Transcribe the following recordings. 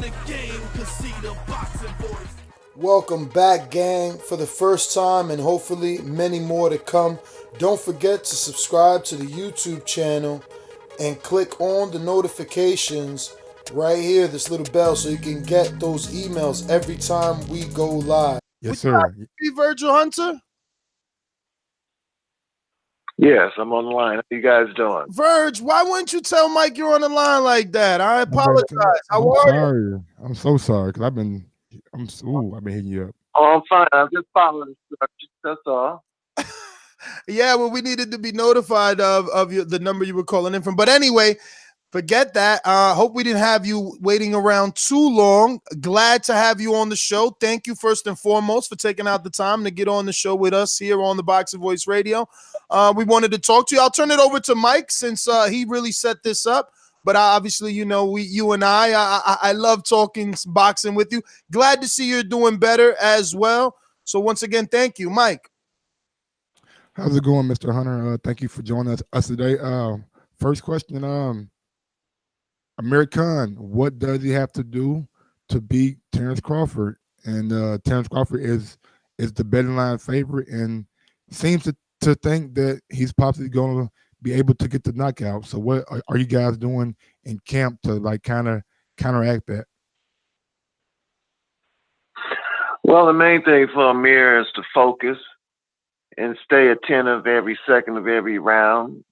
the game can see the boxing voice. Welcome back, gang, for the first time and hopefully many more to come. Don't forget to subscribe to the YouTube channel and click on the notifications right here, this little bell, so you can get those emails every time we go live. Yes, sir. Virgil Hunter? Yes, I'm on the line. How you guys doing? Virg, why wouldn't you tell Mike you're on the line like that? I apologize. I'm sorry. I'm so sorry because I've been hitting you up. Oh, I'm fine. I'm just following instructions. That's all. Yeah, well, we needed to be notified of the number you were calling in from. But anyway, forget that. Hope we didn't have you waiting around too long. Glad to have you on the show. Thank you first and foremost for taking out the time to get on the show with us here on the Boxing Voice Radio. We wanted to talk to you. I'll turn it over to Mike since he really set this up. But obviously, you know, you and I love talking boxing with you. Glad to see you're doing better as well. So once again, thank you, Mike. How's it going, Mr. Hunter? Thank you for joining us today. First question, Amir Khan, what does he have to do to beat Terrence Crawford? And Terrence Crawford is the betting line favorite and seems to think that he's possibly going to be able to get the knockout. So what are you guys doing in camp to like kind of counteract that? Well, the main thing for Amir is to focus and stay attentive every second of every round.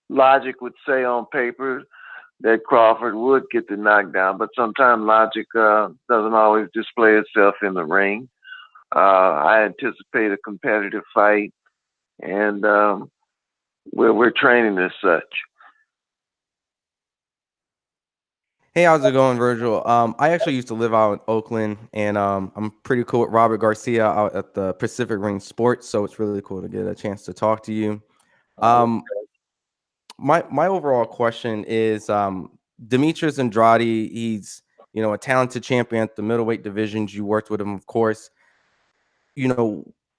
Logic would say on paper that Crawford would get the knockdown, but sometimes logic doesn't always display itself in the ring. I anticipate a competitive fight, and we're training as such. Hey, how's it going, Virgil? I actually used to live out in Oakland, and I'm pretty cool with Robert Garcia out at the Pacific Ring Sports, so it's really cool to get a chance to talk to you. My overall question is Demetrius Andrade. He's a talented champion at the middleweight divisions. You worked with him, of course.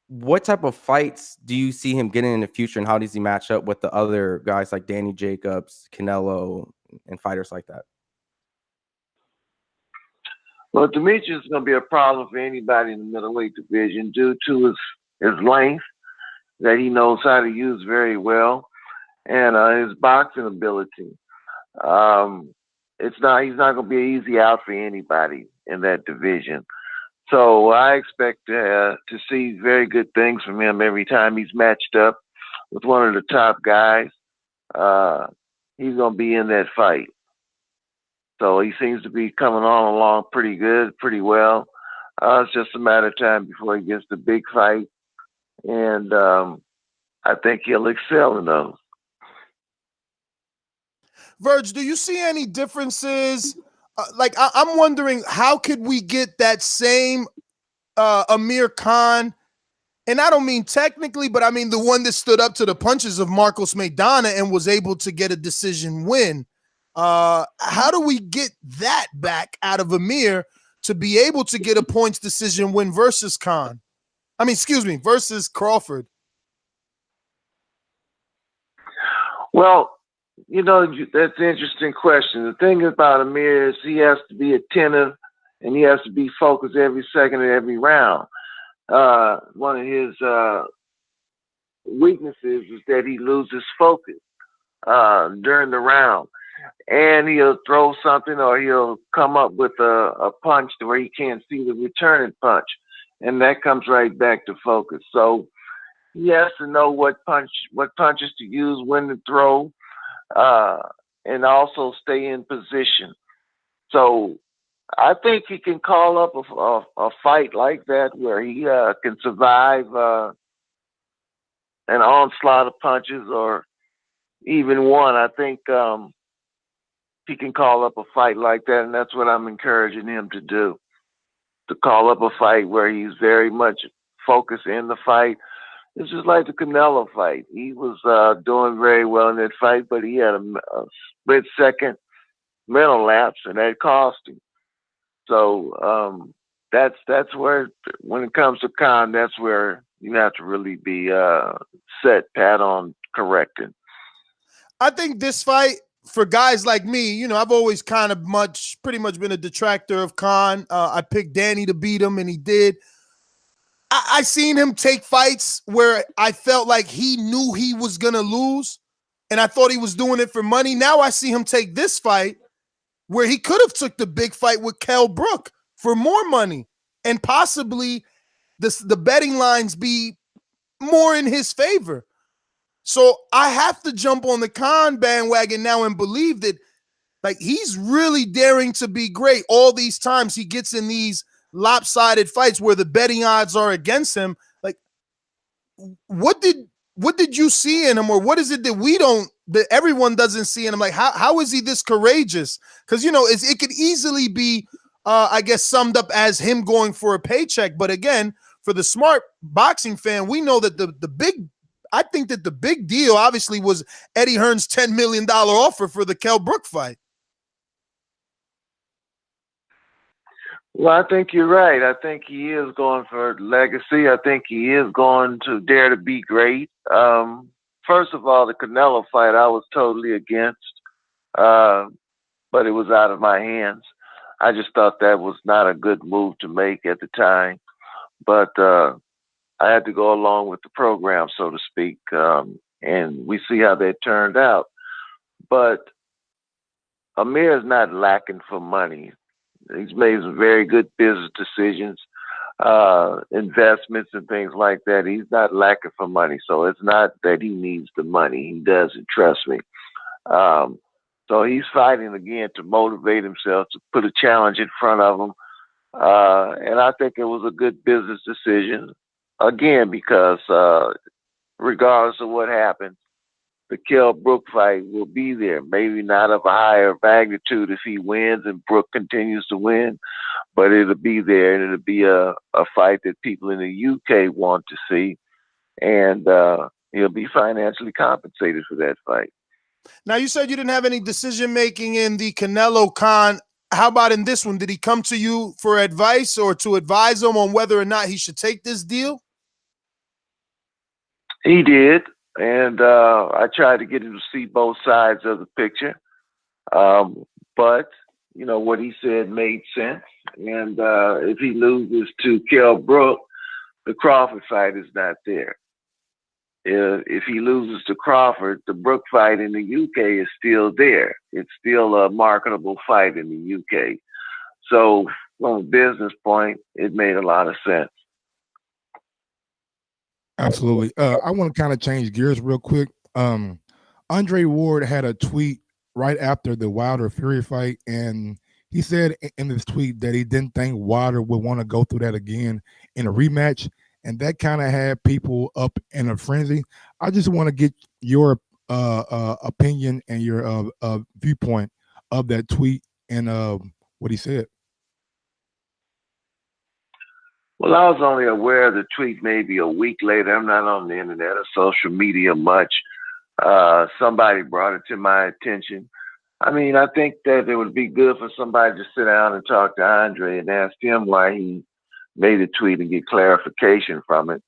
What type of fights do you see him getting in the future, and how does he match up with the other guys like Danny Jacobs, Canelo, and fighters like that? Well, Demetrius is going to be a problem for anybody in the middleweight division due to his length that he knows how to use very well, and his boxing ability. He's not going to be an easy out for anybody in that division. So I expect to see very good things from him every time he's matched up with one of the top guys. He's going to be in that fight. So he seems to be coming on along pretty good, pretty well. It's just a matter of time before he gets the big fight. And I think he'll excel in those. Virg, do you see any differences? I'm wondering, how could we get that same Amir Khan? And I don't mean technically, but I mean the one that stood up to the punches of Marcos Maidana and was able to get a decision win. How do we get that back out of Amir to be able to get a points decision win versus Khan? Versus Crawford. Well, that's an interesting question. The thing about Amir is he has to be attentive and he has to be focused every second of every round. One of his weaknesses is that he loses focus during the round. And he'll throw something or he'll come up with a punch to where he can't see the returning punch. And that comes right back to focus. So he has to know what punches to use, when to throw, and also stay in position. So I think he can call up a fight like that where he can survive an onslaught of punches or even one. I think he can call up a fight like that, and that's what I'm encouraging him to do, to call up a fight where he's very much focused in the fight. It's just like the Canelo fight. He was doing very well in that fight, but he had a split-second mental lapse, and that cost him. So that's where, when it comes to Khan, that's where you have to really be set pat on correcting. I think this fight for guys like me, you know, I've always kind of pretty much been a detractor of Khan. I picked Danny to beat him, and he did. I seen him take fights where I felt like he knew he was going to lose, and I thought he was doing it for money. Now I see him take this fight where he could have took the big fight with Kell Brook for more money, and possibly the betting lines be more in his favor. So I have to jump on the Khan bandwagon now and believe that, like, he's really daring to be great. All these times he gets in these lopsided fights where the betting odds are against him. Like, what did you see in him, or what is it that everyone doesn't see in him? Like, how is he this courageous? Because, you know, it could easily be, I guess, summed up as him going for a paycheck. But again, for the smart boxing fan, we know that I think that the big deal obviously was Eddie Hearn's $10 million offer for the Kell Brook fight. Well, I think you're right. I think he is going for legacy. I think he is going to dare to be great. First of all, the Canelo fight I was totally against, but it was out of my hands. I just thought that was not a good move to make at the time. But I had to go along with the program, so to speak, and we see how that turned out. But Amir is not lacking for money. He's made some very good business decisions, investments and things like that. He's not lacking for money. So it's not that he needs the money. He doesn't, trust me. So he's fighting again to motivate himself, to put a challenge in front of him. And I think it was a good business decision, again, because regardless of what happens, the Kell Brook fight will be there. Maybe not of a higher magnitude if he wins and Brook continues to win, but it'll be there, and it'll be a fight that people in the UK want to see, and he'll be financially compensated for that fight. Now, you said you didn't have any decision-making in the Canelo Khan. How about in this one? Did he come to you for advice or to advise him on whether or not he should take this deal? He did. And I tried to get him to see both sides of the picture. But, you know, what he said made sense. And if he loses to Kell Brook, the Crawford fight is not there. If he loses to Crawford, the Brook fight in the UK is still there. It's still a marketable fight in the UK. So from a business point, it made a lot of sense. Absolutely. I want to kind of change gears real quick. Andre Ward had a tweet right after the Wilder Fury fight, and he said in this tweet that he didn't think Wilder would want to go through that again in a rematch, and that kind of had people up in a frenzy. I just want to get your opinion and your viewpoint of that tweet and what he said. Well, I was only aware of the tweet maybe a week later. I'm not on the internet or social media much. Somebody brought it to my attention. I mean, I think that it would be good for somebody to sit down and talk to Andre and ask him why he made a tweet and get clarification from it.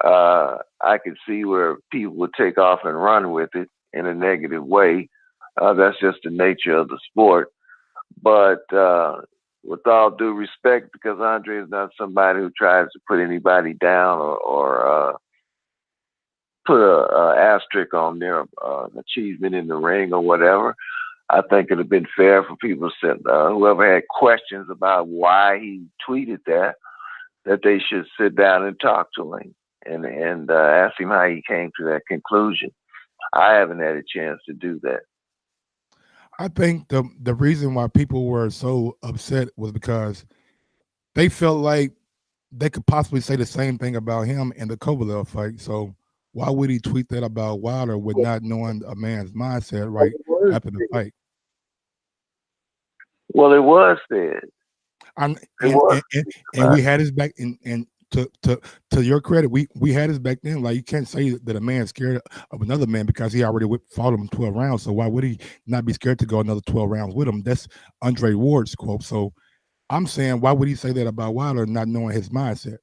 I could see where people would take off and run with it in a negative way. That's just the nature of the sport. But with all due respect, because Andre is not somebody who tries to put anybody down or put a asterisk on their achievement in the ring or whatever, I think it would have been fair for people to sit, whoever had questions about why he tweeted that they should sit down and talk to him and ask him how he came to that conclusion. I haven't had a chance to do that. I think the reason why people were so upset was because they felt like they could possibly say the same thing about him in the Kovalev fight. So why would he tweet that about Wilder with not knowing a man's mindset right after the fight? Well, it was said. And we had his back. And to your credit, we had his back then. Like, you can't say that a man's scared of another man because he already fought him 12 rounds. So why would he not be scared to go another 12 rounds with him? That's Andre Ward's quote. So I'm saying, why would he say that about Wilder, not knowing his mindset?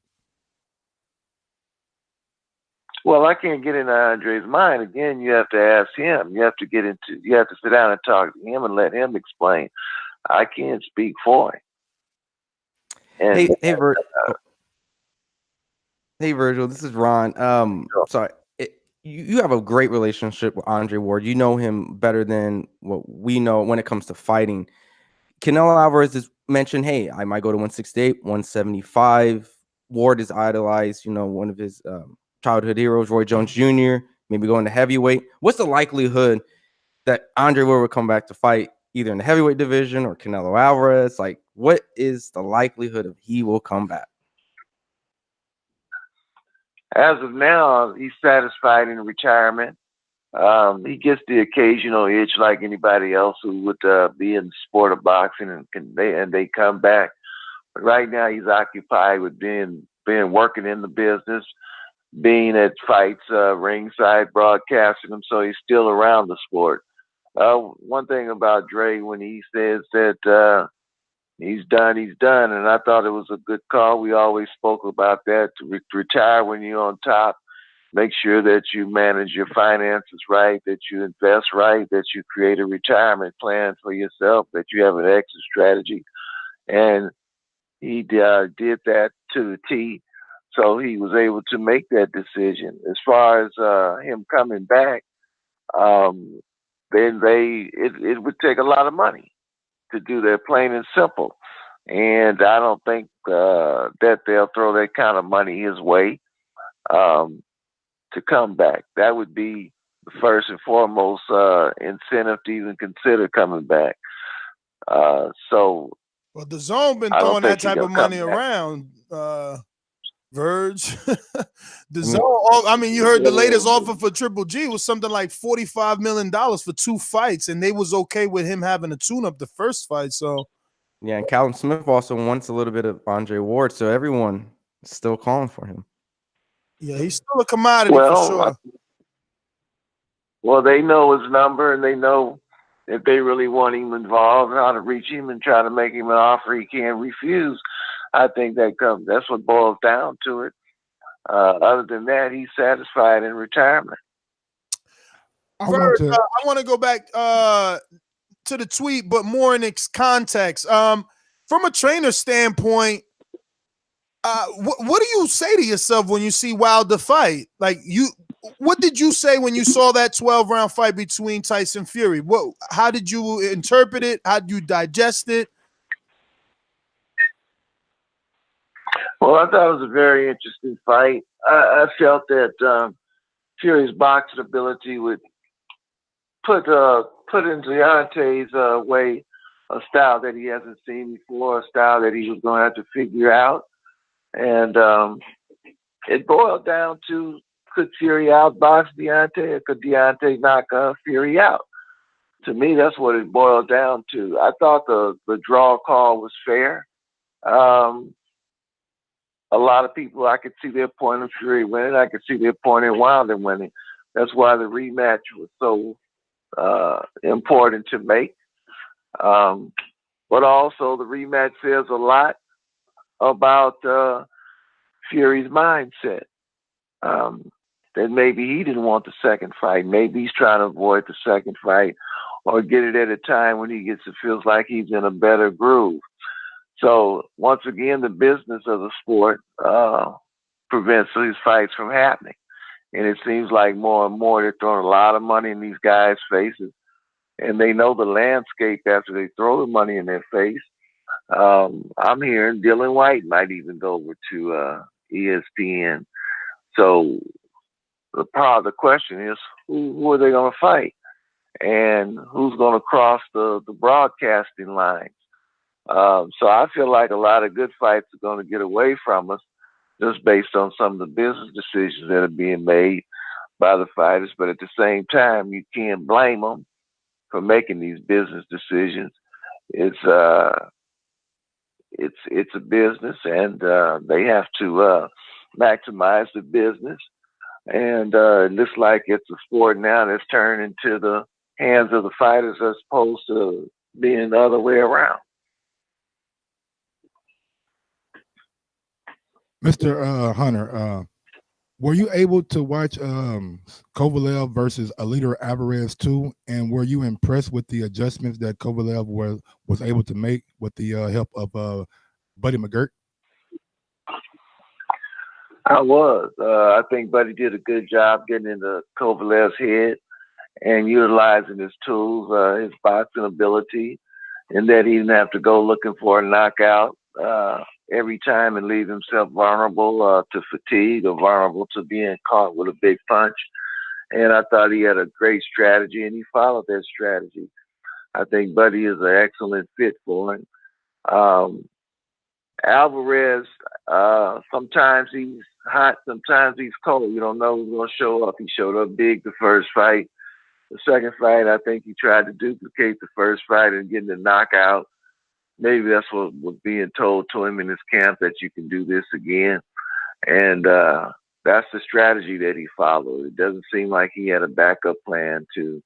Well, I can't get into Andre's mind. Again, you have to ask him. You have to sit down and talk to him and let him explain. I can't speak for him. And Hey, Virgil, this is Ron. You have a great relationship with Andre Ward. You know him better than what we know when it comes to fighting. Canelo Alvarez has mentioned, hey, I might go to 168, 175. Ward is idolized, one of his childhood heroes, Roy Jones Jr., maybe going to heavyweight. What's the likelihood that Andre Ward would come back to fight either in the heavyweight division or Canelo Alvarez? Like, what is the likelihood of he will come back? As of now, he's satisfied in retirement. He gets the occasional itch like anybody else who would be in the sport of boxing, and they come back. But right now, he's occupied with being working in the business, being at fights ringside, broadcasting them. So he's still around the sport. One thing about Dre, when he says that he's done, and I thought it was a good call. We always spoke about that, to retire when you're on top. Make sure that you manage your finances right, that you invest right, that you create a retirement plan for yourself, that you have an exit strategy. And he did that to the T. So he was able to make that decision. As far as him coming back, then it would take a lot of money to do that, plain and simple. And I don't think that they'll throw that kind of money his way to come back. That would be the first and foremost incentive to even consider coming back. Well, the zone been throwing that type of money around, Verge. The zone. I mean, you heard the latest offer for Triple G was something like $45 million for 2 fights, and they was okay with him having a tune-up the first fight. So, yeah, and Callum Smith also wants a little bit of Andre Ward, so everyone is still calling for him. Yeah, he's still a commodity for sure. Well, they know his number, and they know if they really want him involved, how to reach him and try to make him an offer he can't refuse. I think that's what boils down to it. Other than that, he's satisfied in retirement. I want to go back to the tweet, but more in its context. From a trainer standpoint, what do you say to yourself when you see Wilder fight? What did you say when you saw that 12-round fight between Tyson Fury? How did you interpret it? How did you digest it? Well, I thought it was a very interesting fight. I felt that Fury's boxing ability would put into Deontay's way a style that he hasn't seen before, a style that he was going to have to figure out. And it boiled down to, could Fury outbox Deontay, or could Deontay knock Fury out? To me, that's what it boiled down to. I thought the draw call was fair. A lot of people, I could see their point of Fury winning. I could see their point in Wilder winning. That's why the rematch was so important to make. But also, the rematch says a lot about Fury's mindset. That maybe he didn't want the second fight. Maybe he's trying to avoid the second fight, or get it at a time when he feels like he's in a better groove. So once again, the business of the sport prevents these fights from happening. And it seems like more and more they're throwing a lot of money in these guys' faces, and they know the landscape after they throw the money in their face. I'm hearing Dylan White might even go over to ESPN. So the question is, who are they going to fight, and who's going to cross the broadcasting lines? So I feel like a lot of good fights are going to get away from us just based on some of the business decisions that are being made by the fighters. But at the same time, you can't blame them for making these business decisions. It's a business, and they have to maximize the business. And it looks like it's a sport now that's turned into the hands of the fighters as opposed to being the other way around. Mr. Hunter, Were you able to watch Kovalev versus Alida Alvarez too? And were you impressed with the adjustments that Kovalev was able to make with the help of Buddy McGirt? I was. I think Buddy did a good job getting into Kovalev's head and utilizing his tools, his boxing ability, and that he didn't have to go looking for a knockout every time and leave himself vulnerable to fatigue or vulnerable to being caught with a big punch. And I thought he had a great strategy, and he followed that strategy. I think Buddy is an excellent fit for him. Alvarez, sometimes he's hot, sometimes he's cold. You don't know who's going to show up. He showed up big the first fight. The second fight, I think he tried to duplicate the first fight and get the knockout. Maybe that's what was being told to him in his camp, that you can do this again. And that's the strategy that he followed. It doesn't seem like he had a backup plan to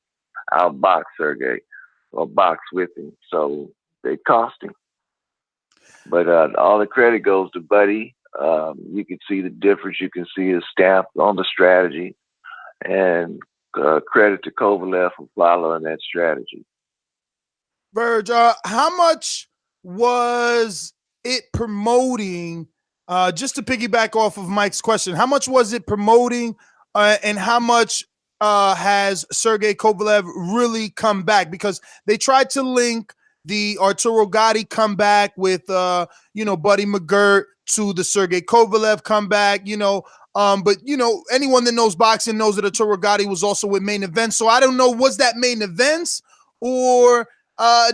outbox Sergey or box with him. So they cost him. But all the credit goes to Buddy. You can see the difference. You can see his stamp on the strategy. And credit to Kovalev for following that strategy. Virg, how much was it promoting, just to piggyback off of Mike's question, how much was it promoting and how much has Sergey Kovalev really come back? Because they tried to link the Arturo Gatti comeback with, Buddy McGirt to the Sergey Kovalev comeback, but, anyone that knows boxing knows that Arturo Gatti was also with Main Event. So I don't know, was that Main Events or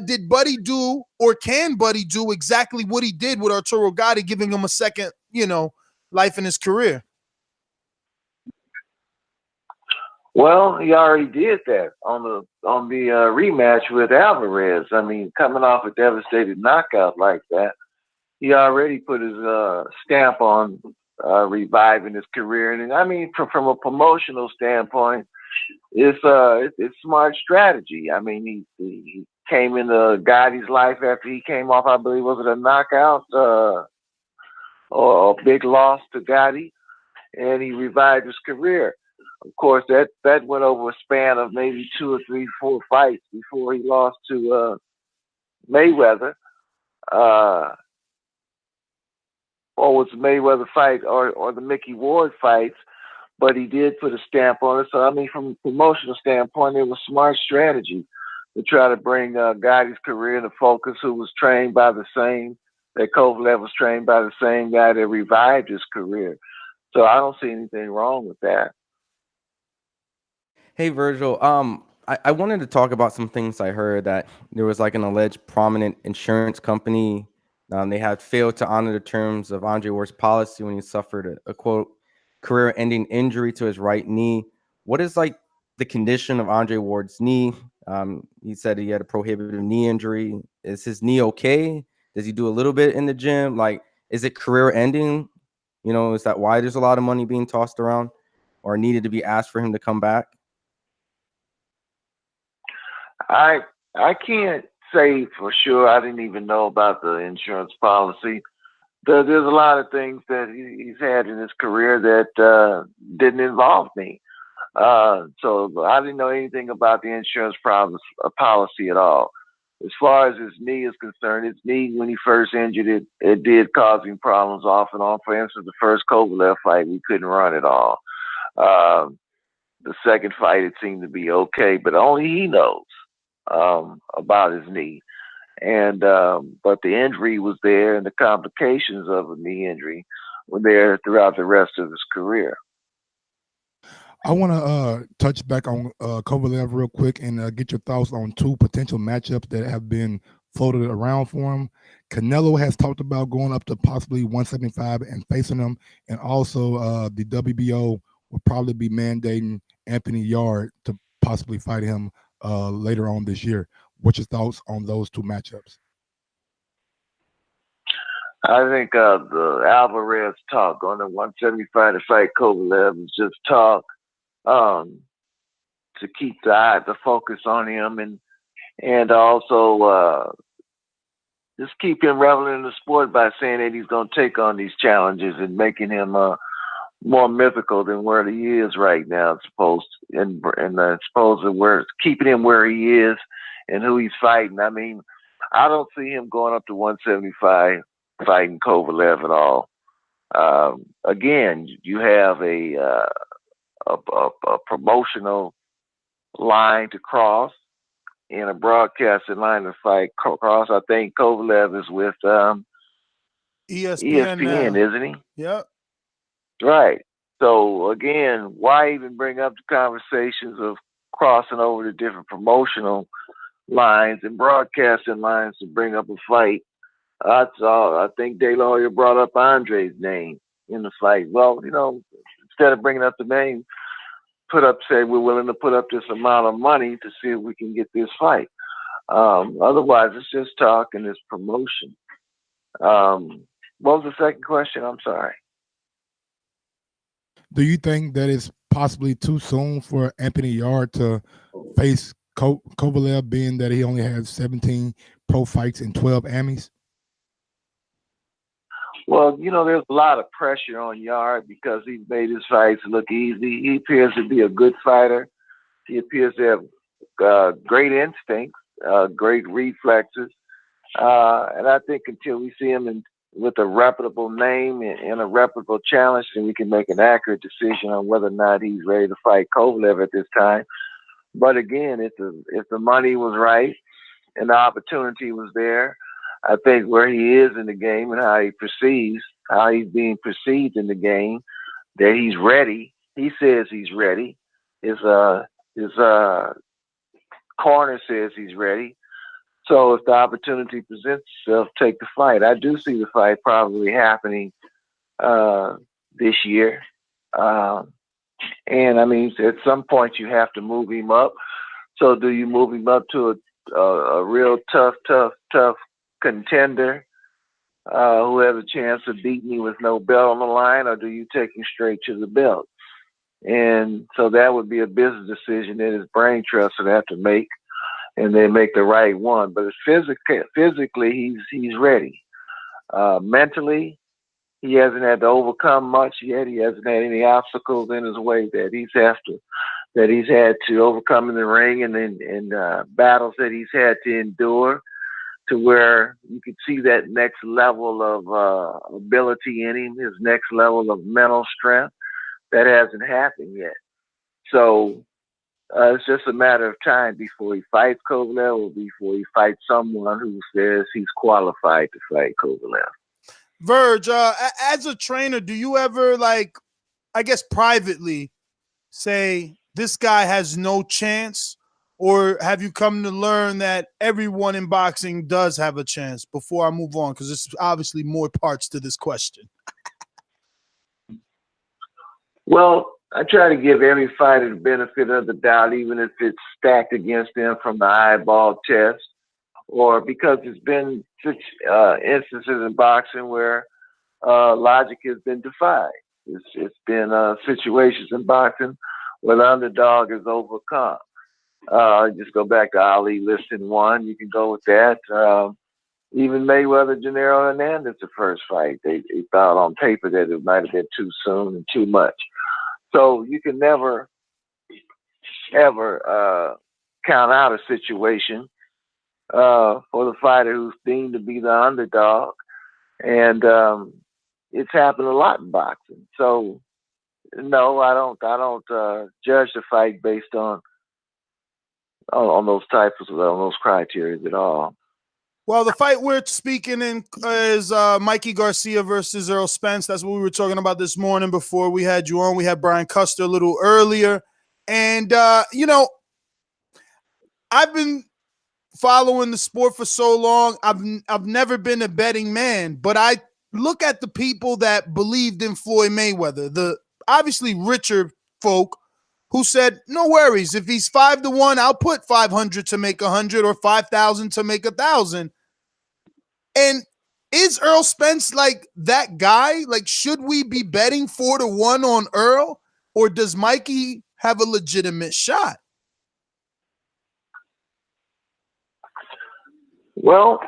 did Buddy do or can Buddy do exactly what he did with Arturo Gatti, giving him a second, life in his career? Well, he already did that on the rematch with Alvarez. I mean, coming off a devastating knockout like that, he already put his stamp on reviving his career. And I mean, from a promotional standpoint, it's smart strategy. I mean, he came into Gotti's life after he came off, I believe, was it a knockout or a big loss to Gotti, and he revived his career. Of course, that went over a span of maybe 2 or 3, 4 fights before he lost to Mayweather. Or was the Mayweather fight or the Mickey Ward fights, but he did put a stamp on it. So, I mean, from a promotional standpoint, it was smart strategy to try to bring Gotti's career into focus, who was trained by the same, that Kovalev was trained by the same guy that revived his career. So I don't see anything wrong with that. Hey, Virgil. I wanted to talk about some things I heard, that there was like an alleged prominent insurance company. They had failed to honor the terms of Andre Ward's policy when he suffered a quote career-ending injury to his right knee. What is like the condition of Andre Ward's knee? He said he had a prohibitive knee injury. Is his knee okay? Does he do a little bit in the gym? Like, is it career-ending? Is that why there's a lot of money being tossed around or needed to be asked for him to come back? I can't say for sure. I didn't even know about the insurance policy. There's a lot of things that he's had in his career that didn't involve me. So I didn't know anything about the insurance policy at all. As far as his knee is concerned, his knee, when he first injured it, it did cause him problems off and on. For instance, the first Kovalev fight, we couldn't run at all. The second fight, it seemed to be okay, but only he knows about his knee. And but the injury was there, and the complications of a knee injury were there throughout the rest of his career. I want to touch back on Kovalev real quick and get your thoughts on 2 potential matchups that have been floated around for him. Canelo has talked about going up to possibly 175 and facing him, and also the WBO will probably be mandating Anthony Yard to possibly fight him later on this year. What's your thoughts on those 2 matchups? I think the Alvarez talk on the 175 to fight Kovalev is just talk to keep the focus on him and also just keep him relevant in the sport by saying that he's going to take on these challenges and making him more mythical than where he is right now. Supposed to where keeping him where he is and who he's fighting. I mean, I don't see him going up to 175 fighting Kovalev at all. Again, you have a promotional line to cross and a broadcasting line to fight cross. I think Kovalev is with ESPN, isn't he? Yep. Right. So again, why even bring up the conversations of crossing over to different promotional lines and broadcasting lines to bring up a fight? I think De La Hoya brought up Andre's name in the fight. Well, instead of bringing up the name, say we're willing to put up this amount of money to see if we can get this fight. Otherwise, it's just talk and it's promotion. What was the second question? I'm sorry. Do you think that it's possibly too soon for Anthony Yarde to face Kovalev, being that he only has 17 pro fights and 12 Emmys? Well, there's a lot of pressure on Yarde because he's made his fights look easy. He appears to be a good fighter. He appears to have great instincts, great reflexes. And I think until we see him with a reputable name and a reputable challenge, then we can make an accurate decision on whether or not he's ready to fight Kovalev at this time. But again, if the money was right and the opportunity was there, I think where he is in the game and how he's being perceived in the game, that he's ready. He says he's ready. His corner says he's ready. So if the opportunity presents itself, take the fight. I do see the fight probably happening this year. And I mean, at some point you have to move him up. So do you move him up to a real tough contender who has a chance of beating you with no belt on the line, or do you take him straight to the belt? And so that would be a business decision that his brain trust would have to make, and then make the right one. But physically, he's ready. Mentally, he hasn't had to overcome much yet. He hasn't had any obstacles in his way that he's had to overcome in the ring, and battles that he's had to endure, to where you could see that next level of ability in him, his next level of mental strength. That hasn't happened yet. So it's just a matter of time before he fights Kovalev or before he fights someone who says he's qualified to fight Kovalev. Virg, as a trainer, do you ever, I guess privately, say this guy has no chance? Or have you come to learn that everyone in boxing does have a chance? Before I move on, because there's obviously more parts to this question. Well, I try to give every fighter the benefit of the doubt, even if it's stacked against them from the eyeball test, or because it's been such instances in boxing where logic has been defied. It's been situations in boxing where the underdog is overcome. Just go back to Ali listing one. You can go with that. Even Mayweather, Canelo Hernandez, the first fight, they thought on paper that it might have been too soon and too much. So you can never, ever count out a situation for the fighter who's deemed to be the underdog. And it's happened a lot in boxing. So, no, I don't judge the fight based on those those criteria at all. Well, the fight we're speaking in is Mikey Garcia versus Errol Spence. That's what we were talking about this morning before we had you on. We had Brian Custer a little earlier. And, I've been following the sport for so long. I've never been a betting man, but I look at the people that believed in Floyd Mayweather, the obviously richer folk who said, no worries. If he's 5-1, I'll put 500 to make 100 or 5,000 to make 1,000. And is Errol Spence like that guy? Like, should we be betting 4-1 on Earl, or does Mikey have a legitimate shot? Well,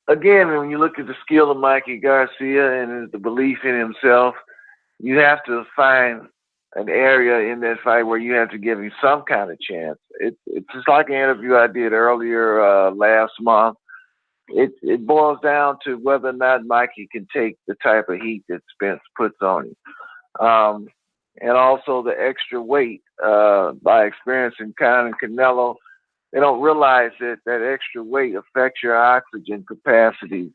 again, when you look at the skill of Mikey Garcia and the belief in himself, you have to find an area in that fight where you have to give him some kind of chance. It's just like an interview I did earlier last month. It boils down to whether or not Mikey can take the type of heat that Spence puts on him. And also the extra weight. By experiencing Khan and Canelo, they don't realize that that extra weight affects your oxygen capacity,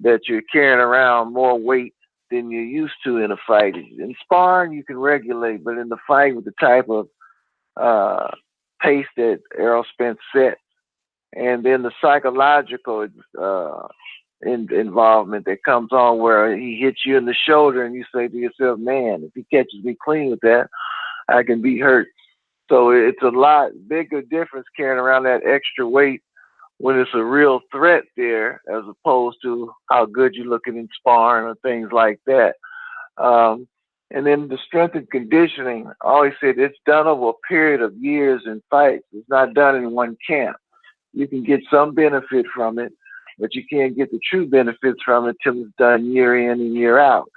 that you're carrying around more weight than you're used to in a fight. In sparring, you can regulate, but in the fight with the type of pace that Errol Spence set, and then the psychological involvement that comes on where he hits you in the shoulder and you say to yourself, man, if he catches me clean with that, I can be hurt. So it's a lot bigger difference carrying around that extra weight when it's a real threat there, as opposed to how good you're looking in sparring or things like that. And then the strength and conditioning, I always said it's done over a period of years in fights. It's not done in one camp. You can get some benefit from it, but you can't get the true benefits from it till it's done year in and year out.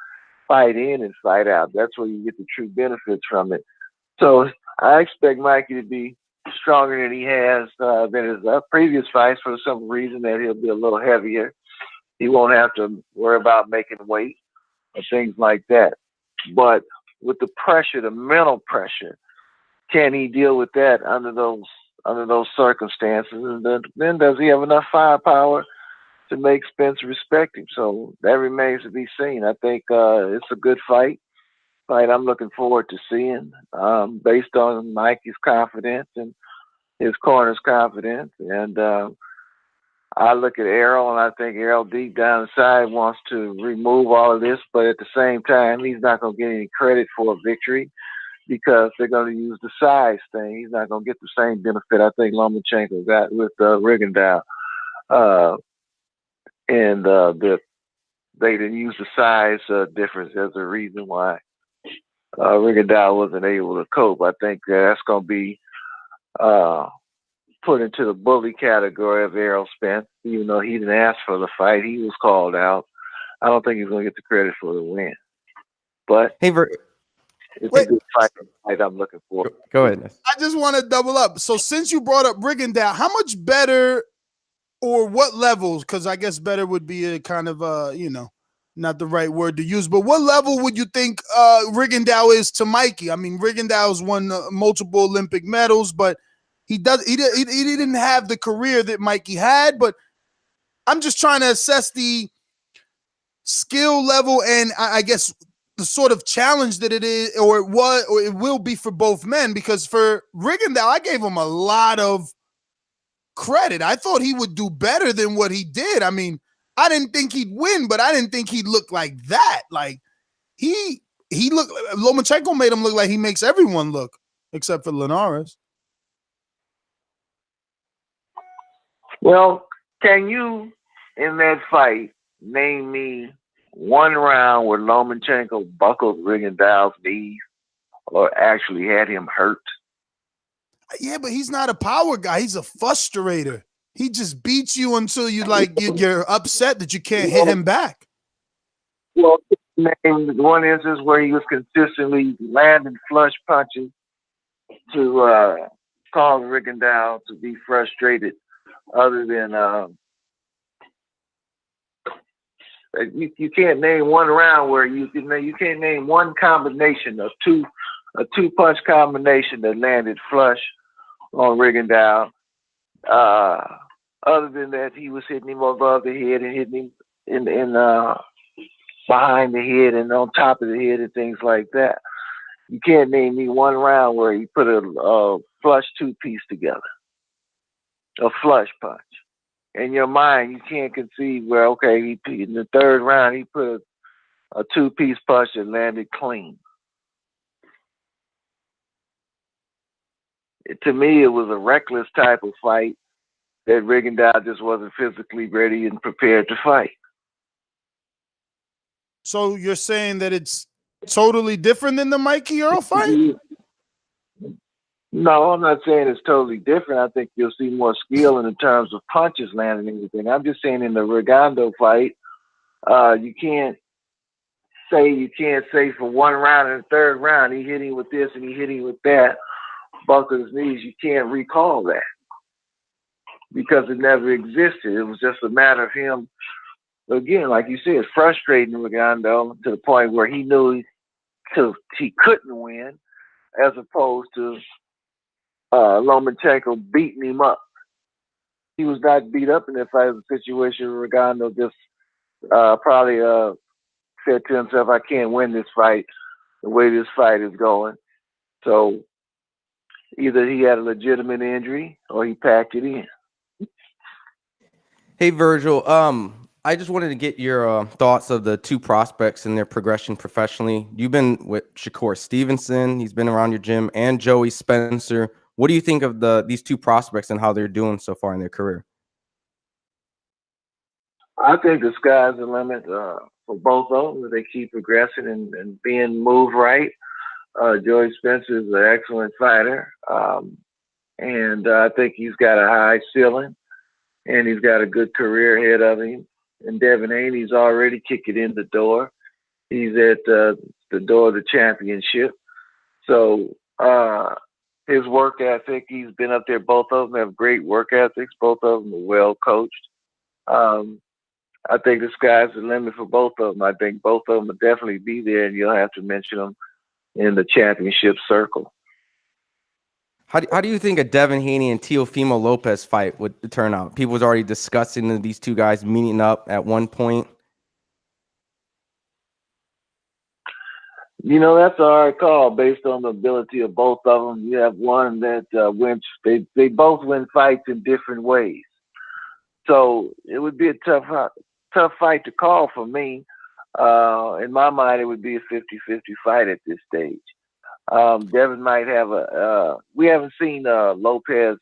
Fight in and fight out. That's where you get the true benefits from it. So I expect Mikey to be stronger than he has than his previous fights, for some reason that he'll be a little heavier. He won't have to worry about making weight or things like that. But with the pressure, the mental pressure, can he deal with that under those circumstances? And then does he have enough firepower to make Spence respect him? So that remains to be seen. I think it's a good fight I'm looking forward to seeing, based on Mikey's confidence and his corner's confidence. And I look at Errol, and I think Errol deep down inside wants to remove all of this, but at the same time, he's not going to get any credit for a victory because they're going to use the size thing. He's not going to get the same benefit I think Lomachenko got with Rigondeaux. They didn't use the size difference as a reason why Rigondeaux wasn't able to cope. I think that's going to be put into the bully category of Errol Spence. Even though he didn't ask for the fight, he was called out. I don't think he's going to get the credit for the win. But Hey, it's a good fight I'm looking for. Go ahead. I just want to double up. So since you brought up Rigondeaux, how much better or what levels, because I guess better would be a kind of, not the right word to use, but what level would you think Rigondeaux is to Mikey? I mean, Rigondeaux's won multiple Olympic medals, but he didn't have the career that Mikey had. But I'm just trying to assess the skill level and I guess the sort of challenge that it is, or it will be for both men. Because for Rigondeaux, I gave him a lot of credit. I thought he would do better than what he did. I mean, I didn't think he'd win, but I didn't think he'd look like that. Like he looked. Lomachenko made him look like he makes everyone look, except for Linares. Well, can you, in that fight, name me one round where Lomachenko buckled Rigondeaux's knees or actually had him hurt? Yeah, but he's not a power guy. He's a frustrator. He just beats you until you're upset that you can't hit him back. Well, name one instance where he was consistently landing flush punches to cause Rigondeaux to be frustrated. Other than you can't name one round where you can't name one combination of a two punch combination that landed flush on Rigondeaux. Other than that, he was hitting him above the head and hitting him in behind the head and on top of the head and things like that. You can't name me one round where he put a flush two-piece together, a flush punch. In your mind, you can't conceive where, okay, in the third round, he put a two-piece punch that landed clean. To me, it was a reckless type of fight that Rigondeaux just wasn't physically ready and prepared to fight. So you're saying that it's totally different than the Mikey Earl fight? No, I'm not saying it's totally different. I think you'll see more skill in terms of punches landing and everything. I'm just saying in the Rigondeaux fight, you can't say you can't say for one round and the third round he hit him with this and he hit him with that, both of his knees. You can't recall that because it never existed. It was just a matter of him. Again, like you said, frustrating Rigondeaux to the point where he knew he couldn't win, as opposed to Lomachenko beating him up. He was not beat up in that fight. It was a situation where Rigondeaux just probably said to himself, I can't win this fight the way this fight is going. So either he had a legitimate injury or he packed it in. Hey, Virgil, I just wanted to get your thoughts of the two prospects and their progression professionally. You've been with Shakur Stevenson. He's been around your gym, and Joey Spencer. What do you think of these two prospects and how they're doing so far in their career? I think the sky's the limit for both of them if they keep progressing and being moved right. Joey Spencer is an excellent fighter, and I think he's got a high ceiling, and he's got a good career ahead of him. And Devin Haney's already kicking in the door. He's at the door of the championship. So his work ethic, he's been up there. Both of them have great work ethics. Both of them are well coached. I think the sky's the limit for both of them. I think both of them will definitely be there, and you'll have to mention them in the championship circle. How do you think a Devin Haney and Teofimo Lopez fight would turn out? People was already discussing these two guys meeting up at one point. You know, that's a hard call based on the ability of both of them. You have one that wins. They both win fights in different ways. So it would be a tough fight to call for me. In my mind, it would be a 50-50 fight at this stage. Devin might have we haven't seen Lopez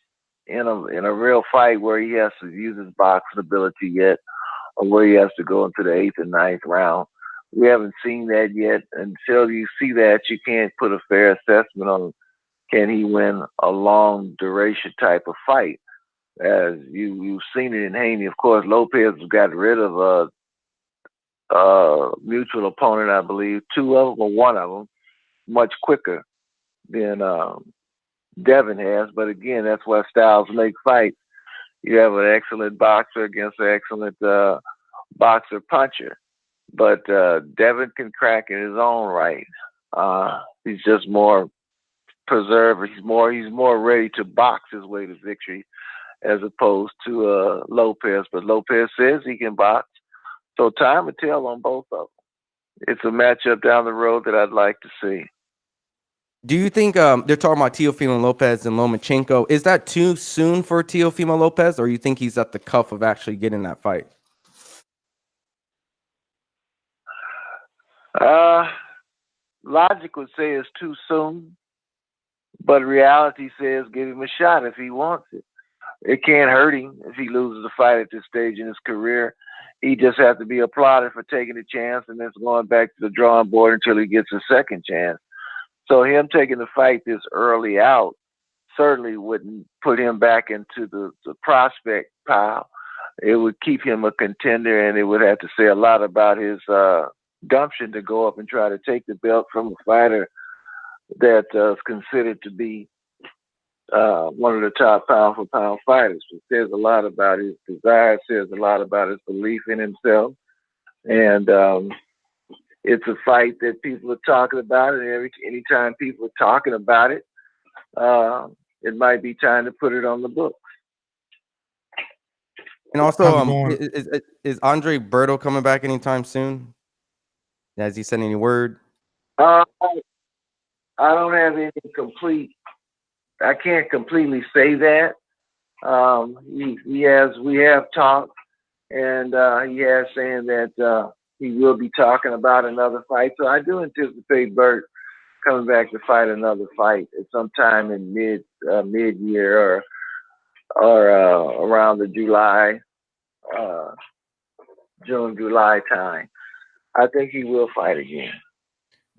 in a real fight where he has to use his boxing ability yet, or where he has to go into the 8th and 9th round. We haven't seen that yet. Until you see that, you can't put a fair assessment on can he win a long duration type of fight. As you've seen it in Haney, of course, Lopez got rid of a mutual opponent, I believe, two of them or one of them, much quicker than Devin has. But again, that's why styles make fights. You have an excellent boxer against an excellent boxer puncher. But Devin can crack in his own right. He's just more preserved. He's more ready to box his way to victory as opposed to Lopez. But Lopez says he can box. So time will tell on both of them. It's a matchup down the road that I'd like to see. Do you think they're talking about Teofimo Lopez and Lomachenko? Is that too soon for Teofimo Lopez, or you think he's at the cuff of actually getting that fight? Logic would say it's too soon, but reality says give him a shot if he wants it. It can't hurt him if he loses a fight at this stage in his career. He just has to be applauded for taking a chance and then going back to the drawing board until he gets a second chance. So him taking the fight this early out certainly wouldn't put him back into the prospect pile. It would keep him a contender, and it would have to say a lot about his gumption to go up and try to take the belt from a fighter that is considered to be one of the top pound-for-pound fighters. It says a lot about his desire. It says a lot about his belief in himself. And it's a fight that people are talking about, and anytime people are talking about it, it might be time to put it on the books. And also, is Andre Berto coming back anytime soon? Has he sent any word? I don't have any complete. I can't completely say that. We have talked, and he has saying that he will be talking about another fight. So I do anticipate Bert coming back to fight another fight at some time in mid-year or around the June-July time. I think he will fight again.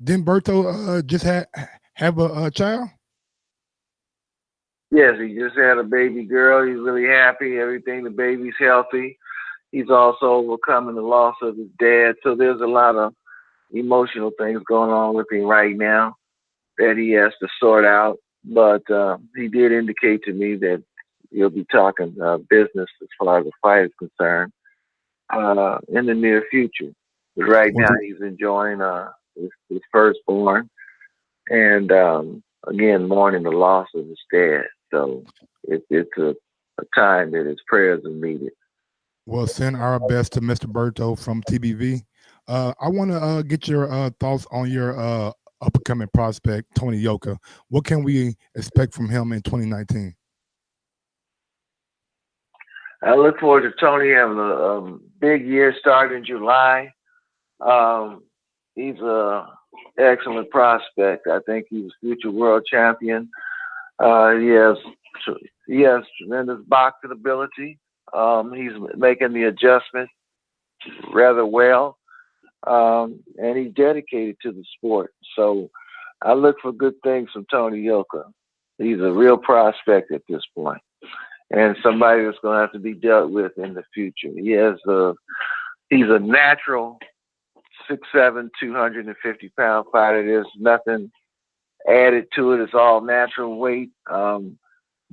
Didn't Berto just have a child? Yes, he just had a baby girl. He's really happy. Everything. The baby's healthy. He's also overcoming the loss of his dad. So there's a lot of emotional things going on with him right now that he has to sort out. But he did indicate to me that he'll be talking business as far as the fight is concerned in the near future. But right now he's enjoying his firstborn and again mourning the loss of his dad. So it's a time that his prayers are needed. Well, send our best to Mr. Berto from TBV. I want to get your thoughts on your up-and-coming prospect, Tony Yoka. What can we expect from him in 2019? I look forward to Tony having a big year starting in July. He's an excellent prospect. I think he's a future world champion. He has tremendous boxing ability. He's making the adjustment rather well, and he's dedicated to the sport. So I look for good things from Tony Yoka. He's a real prospect at this point, and somebody that's going to have to be dealt with in the future. He's a natural 6'7", 250-pound fighter. There's nothing added to it. It's all natural weight,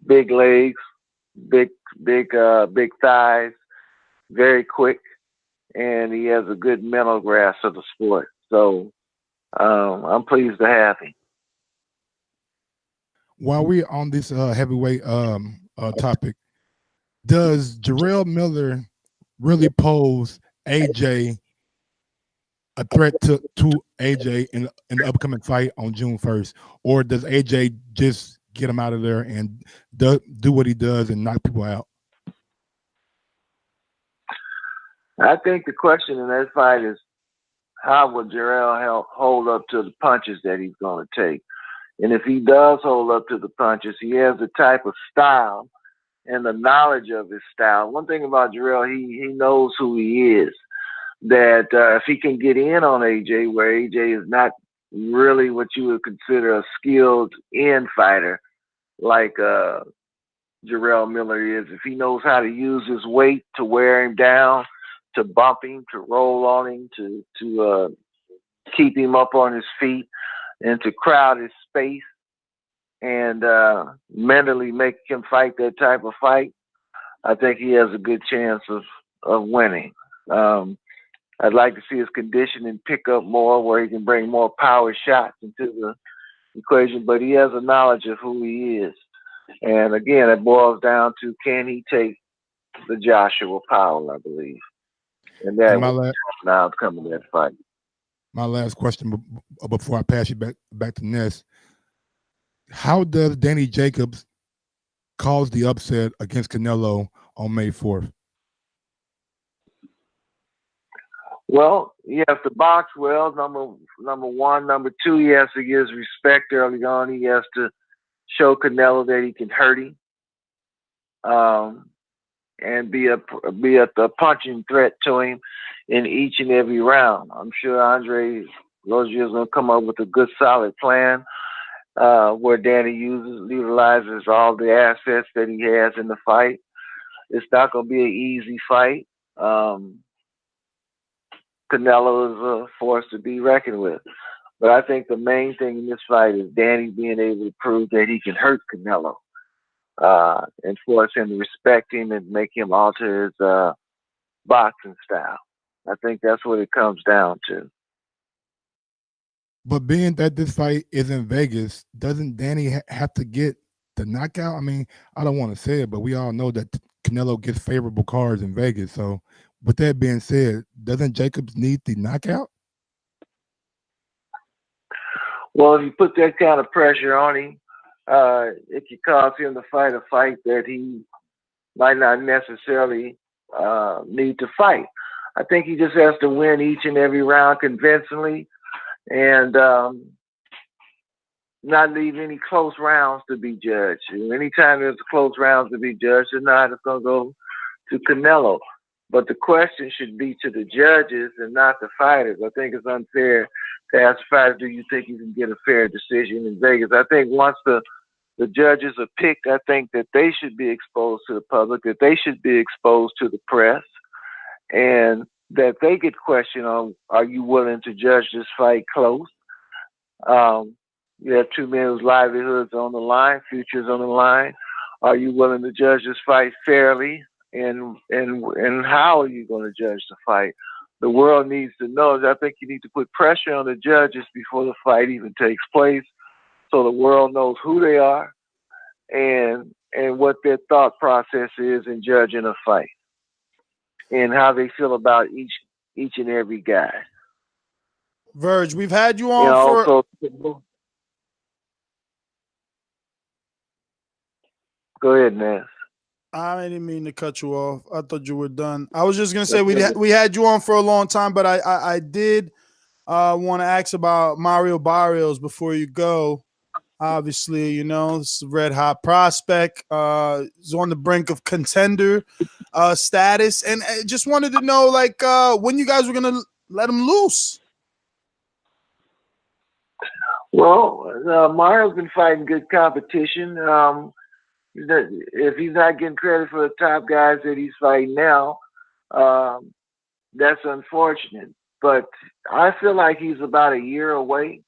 big legs, big thighs, very quick, and he has a good mental grasp of the sport. So I'm pleased to have him. While we're on this heavyweight topic, does Darrell Miller really pose AJ a threat to AJ in the upcoming fight on June 1st, or does AJ just get him out of there and do what he does and knock people out? I think the question in that fight is how will Darrell hold up to the punches that he's going to take. And if he does hold up to the punches, he has the type of style and the knowledge of his style. One thing about Darrell, he knows who he is. That if he can get in on AJ, where AJ is not really what you would consider a skilled in fighter like Darrell Miller is, if he knows how to use his weight to wear him down, to bump him, to roll on him, to keep him up on his feet, and to crowd his space and mentally make him fight that type of fight, I think he has a good chance of winning. I'd like to see his conditioning pick up more, where he can bring more power shots into the equation, but he has a knowledge of who he is. And again, it boils down to, can he take the Joshua Powell, I believe. And that was the outcome of that fight. My last question before I pass you back to Ness. How does Danny Jacobs cause the upset against Canelo on May 4th? Well, he has to box well, number one. Number two, he has to get his respect early on. He has to show Canelo that he can hurt him, and be a punching threat to him in each and every round. I'm sure Andre Rozier is going to come up with a good, solid plan where Danny utilizes all the assets that he has in the fight. It's not going to be an easy fight. Canelo is a force to be reckoned with. But I think the main thing in this fight is Danny being able to prove that he can hurt Canelo and force him to respect him and make him alter his boxing style. I think that's what it comes down to. But being that this fight is in Vegas, doesn't Danny have to get the knockout? I mean, I don't want to say it, but we all know that Canelo gets favorable cards in Vegas. So with that being said, doesn't Jacobs need the knockout? Well, if you put that kind of pressure on him, it could cause him to fight a fight that he might not necessarily need to fight. I think he just has to win each and every round convincingly and not leave any close rounds to be judged. Anytime there's close rounds to be judged, it's going to go to Canelo. But the question should be to the judges and not the fighters. I think it's unfair to ask the fighters, do you think you can get a fair decision in Vegas? I think once the judges are picked, I think that they should be exposed to the public, that they should be exposed to the press, and that they get questioned on, are you willing to judge this fight close? You have two men whose livelihoods on the line, futures on the line. Are you willing to judge this fight fairly? And how are you going to judge the fight? The world needs to know. I think you need to put pressure on the judges before the fight even takes place, so the world knows who they are and what their thought process is in judging a fight, and how they feel about each and every guy. Verge, we've had you on for. Go ahead, man. I didn't mean to cut you off. I thought you were done. I was just gonna say we had you on for a long time, but I did want to ask about Mario Barrios before you go. Obviously, you know, this is a red hot prospect. He's on the brink of contender status, and I just wanted to know, like, when you guys were gonna let him loose. Well, Mario's been fighting good competition. If he's not getting credit for the top guys that he's fighting now, that's unfortunate. But I feel like he's about a year away.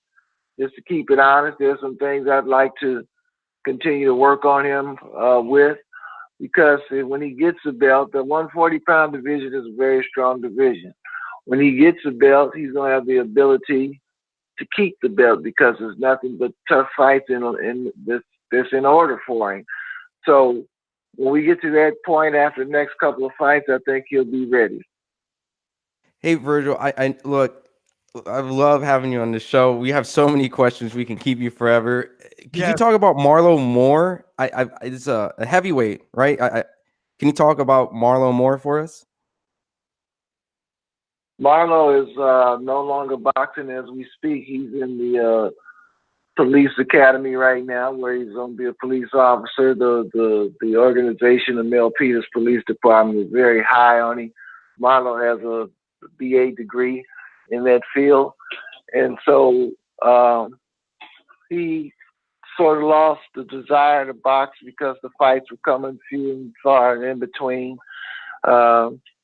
Just to keep it honest, there's some things I'd like to continue to work on him with, because when he gets a belt, the 140-pound division is a very strong division. When he gets a belt, he's going to have the ability to keep the belt, because there's nothing but tough fights in this in order for him. So when we get to that point after the next couple of fights, I think he'll be ready. Hey, Virgil, I look, I love having you on the show. We have so many questions. We can keep you forever. Could you talk about Marlo more? It's a heavyweight, right? Can you talk about Marlo more for us? Marlo is no longer boxing as we speak. He's in the police academy right now, where he's going to be a police officer. The organization, the Mel Peters Police Department, is very high on him. Marlo has a BA degree in that field, and so he sort of lost the desire to box because the fights were coming few and far and in between.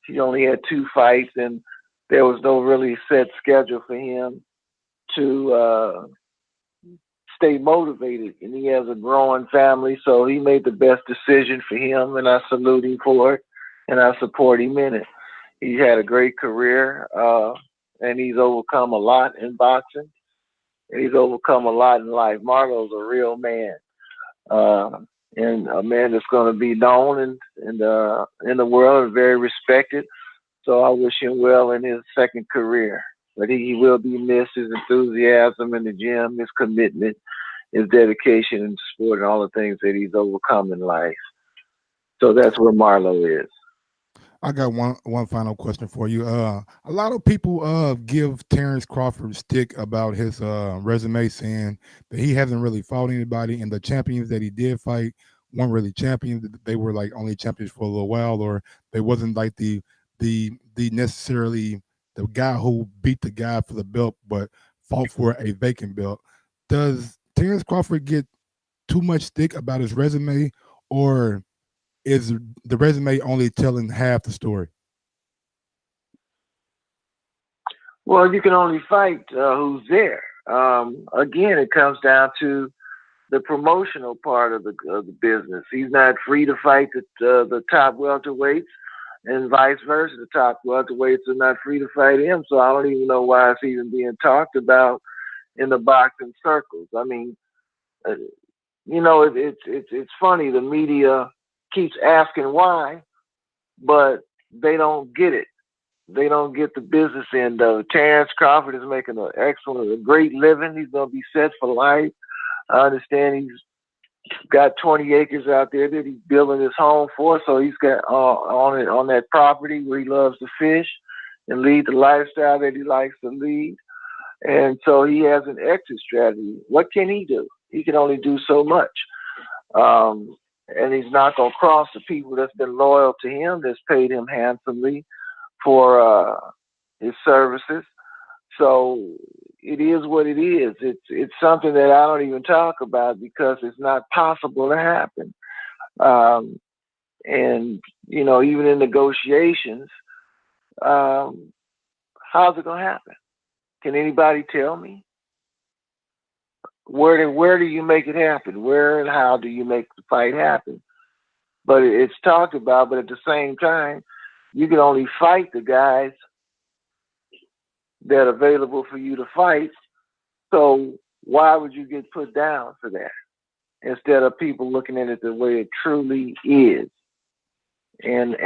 He only had 2 fights, and there was no really set schedule for him to stay motivated. And he has a growing family, so he made the best decision for him, and I salute him for it, and I support him in it. He's had a great career, and he's overcome a lot in boxing, and he's overcome a lot in life. Marlo's a real man, and a man that's going to be known in the world and very respected. So I wish him well in his second career. But he will be missed. His enthusiasm in the gym, his commitment, his dedication in the sport, and all the things that he's overcome in life. So that's where Marlo is. I got one final question for you. A lot of people give Terrence Crawford stick about his resume, saying that he hasn't really fought anybody, and the champions that he did fight weren't really champions. They were like only champions for a little while, or they wasn't like the necessarily the guy who beat the guy for the belt but fought for a vacant belt. Does Terrence Crawford get too much stick about his resume, or is the resume only telling half the story? Well, you can only fight who's there. Again, it comes down to the promotional part of the business. He's not free to fight the top welterweights, and vice versa. The top welterweights are not free to fight him. So I don't even know why it's even being talked about in the boxing circles. I mean, you know, it's funny. The media keeps asking why, but they don't get it. They don't get the business end of it. Terrence Crawford is making a great living. He's going to be set for life. I understand he's got 20 acres out there that he's building his home for, so he's got on that property where he loves to fish and lead the lifestyle that he likes to lead. And so he has an exit strategy. What can he do? He can only do so much. And he's not going to cross the people that's been loyal to him, that's paid him handsomely for his services. So it is what it is. It's something that I don't even talk about because it's not possible to happen. And, you know, even in negotiations, How's it gonna happen? Can anybody tell me? Where do you make it happen? Where and how do you make the fight happen? But it's talked about, but at the same time, you can only fight the guys that are available for you to fight. So why would you get put down for that? Instead of people looking at it the way it truly is. And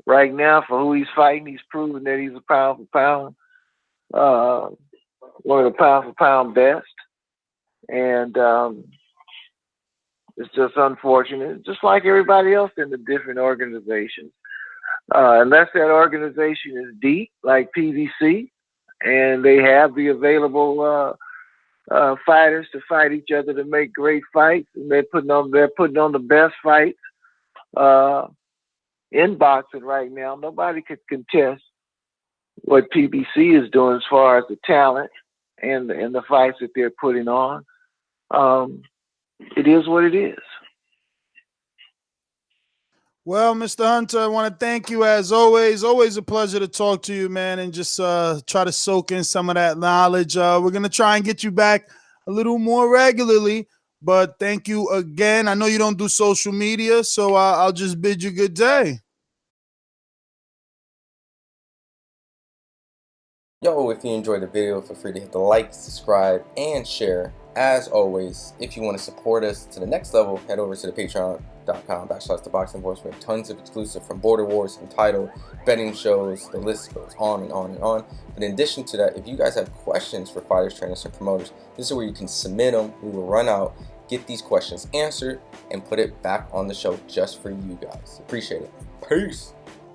right now, for who he's fighting, he's proven that he's a pound for pound, one of the pound for pound best. And it's just unfortunate, just like everybody else in the different organizations. Unless that organization is deep, like PVC, and they have the available fighters to fight each other to make great fights, and they're putting on the best fights in boxing right now. Nobody could contest what PBC is doing as far as the talent and the fights that they're putting on. It is what it is. Well, Mr. Hunter, I want to thank you as always. Always a pleasure to talk to you, man, and just try to soak in some of that knowledge. We're going to try and get you back a little more regularly, but thank you again. I know you don't do social media, so I'll just bid you good day. Yo, if you enjoyed the video, feel free to hit the like, subscribe, and share. As always, if you want to support us to the next level, head over to the patreon.com/ThaBoxingVoice. We have tons of exclusive from Border Wars, Entitled, betting shows, the list goes on and on and on. But in addition to that, if you guys have questions for fighters, trainers, and promoters, this is where you can submit them. We will run out, get these questions answered, and put it back on the show just for you guys. Appreciate it. Peace.